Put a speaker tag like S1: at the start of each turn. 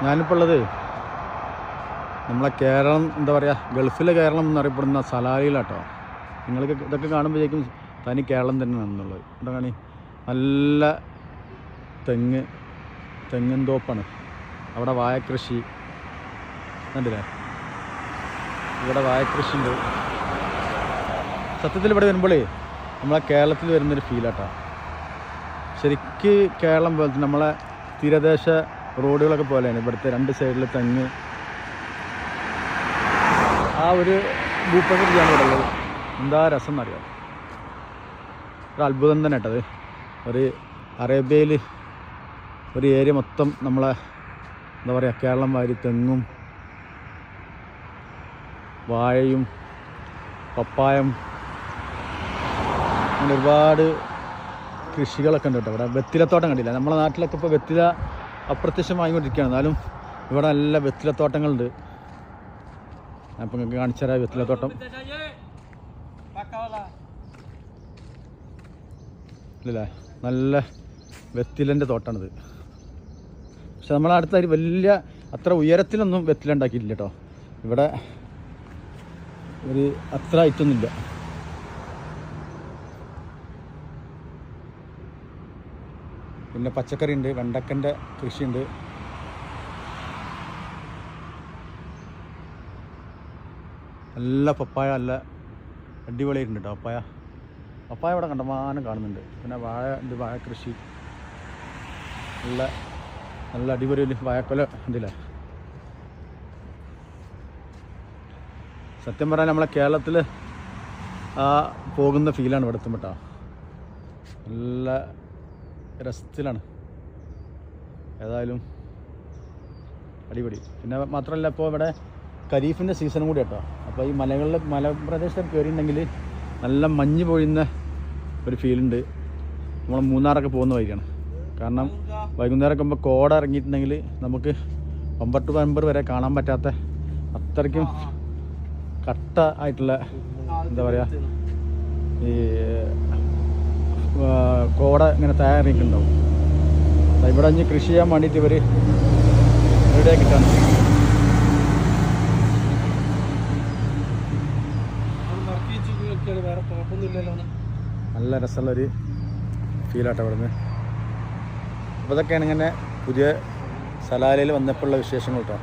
S1: ഞാനിപ്പോൾ ഉള്ളത് നമ്മളെ കേരളം, എന്താ പറയുക, ഗൾഫിലെ കേരളം എന്നറിയപ്പെടുന്ന സലാലയിലാട്ടോ. നിങ്ങൾക്ക് ഇതൊക്കെ കാണുമ്പോഴേക്കും തനി കേരളം തന്നെയാണെന്നുള്ളത്. എന്താ കാണി, നല്ല തെങ്ങിൻ തോപ്പാണ്. അവിടെ വാഴക്കൃഷി കണ്ടില്ലേ, ഇവിടെ വാഴക്കൃഷി ഉണ്ട്. സത്യത്തിൽ ഇവിടെ വരുമ്പോഴേ നമ്മളെ കേരളത്തിൽ വരുന്നൊരു ഫീലാട്ടോ. ശരിക്ക് കേരളം പോലെ തന്നെ നമ്മളെ തീരദേശ റോഡുകളൊക്കെ പോലെയാണ്. ഇവിടുത്തെ രണ്ട് സൈഡിൽ തെങ്ങ്, ആ ഒരു ഭൂപ്രകൃതിയാണ് ഇവിടെ ഉള്ളത്. എന്താ രസം എന്നറിയാം. ഒരു അത്ഭുതം തന്നെ കേട്ടത്. ഒരു അറേബ്യയിൽ ഒരു ഏരിയ മൊത്തം നമ്മളെ, എന്താ പറയുക, കേരളം വാരി തെങ്ങും വാഴയും പപ്പായം അങ്ങനെ ഒരുപാട് കൃഷികളൊക്കെ ഉണ്ട് കേട്ടോ. ഇവിടെ വെറ്റിലത്തോട്ടം കണ്ടില്ല. നമ്മളെ നാട്ടിലൊക്കെ ഇപ്പോൾ വെറ്റില അപ്രത്യക്ഷമായിക്കൊണ്ടിരിക്കുകയാണ്. എന്നാലും ഇവിടെ നല്ല വെറ്റിലത്തോട്ടങ്ങളുണ്ട്. ഞാൻ ഇപ്പം നിങ്ങൾക്ക് കാണിച്ചു തരാം വെറ്റിലത്തോട്ടം. ഇല്ലല്ലേ, നല്ല വെറ്റിലൻ്റെ തോട്ടമാണിത്. പക്ഷെ നമ്മളെ അടുത്ത വലിയ അത്ര ഉയരത്തിലൊന്നും വെറ്റില ഉണ്ടാക്കിയിട്ടില്ല കേട്ടോ. ഇവിടെ ഒരു അത്ര ഐറ്റൊന്നുമില്ല. പിന്നെ പച്ചക്കറി ഉണ്ട്, വെണ്ടക്കൻ്റെ കൃഷിയുണ്ട്. നല്ല പപ്പായ, നല്ല അടിപൊളിയായിട്ടുണ്ട് കേട്ടോ. പപ്പായ ഇവിടെ കണ്ടമാനം കാണുന്നുണ്ട്. പിന്നെ വാഴ ഉണ്ട്, വാഴ കൃഷി നല്ല അടിപൊളി വാഴക്കൊല ഉണ്ടല്ലേ. സത്യം പറഞ്ഞാൽ നമ്മളെ കേരളത്തിൽ ആ പോകുന്ന ഫീലാണ് ഇവിടെ എത്തുമ്പോൾ. നല്ല രസത്തിലാണ്. ഏതായാലും അടിപൊളി. പിന്നെ മാത്രമല്ല, ഇപ്പോൾ ഇവിടെ ഖരീഫിൻ്റെ സീസണും കൂടി കേട്ടോ. അപ്പോൾ ഈ മലപ്രദേശം കയറിയിട്ടുണ്ടെങ്കിൽ നല്ല മഞ്ഞ് പൊഴിയുന്ന ഒരു ഫീലുണ്ട്. നമ്മൾ മൂന്നാറൊക്കെ പോകുന്ന വഴിക്കാണ്. കാരണം വൈകുന്നേരമൊക്കെ ആകുമ്പോൾ കോട ഇറങ്ങിയിട്ടുണ്ടെങ്കിൽ നമുക്ക് ബമ്പർ ടു ബമ്പർ വരെ കാണാൻ പറ്റാത്ത അത്രയ്ക്കും കട്ട ആയിട്ടുള്ള, എന്താ പറയുക, ഈ കോട ഇങ്ങനെ തയ്യാറിയിട്ടുണ്ടാവും. ഇവിടെ ഇനി കൃഷി ചെയ്യാൻ വേണ്ടിയിട്ട് ഇവർ റെഡിയാക്കിയിട്ടാണ്. നല്ല രസമുള്ളൊരു ഫീലാട്ടോ ഇവിടുന്ന്. അപ്പോൾ ഇതൊക്കെയാണ് ഇങ്ങനെ പുതിയ സലാലയിൽ വന്നപ്പോഴുള്ള വിശേഷങ്ങൾ കേട്ടോ.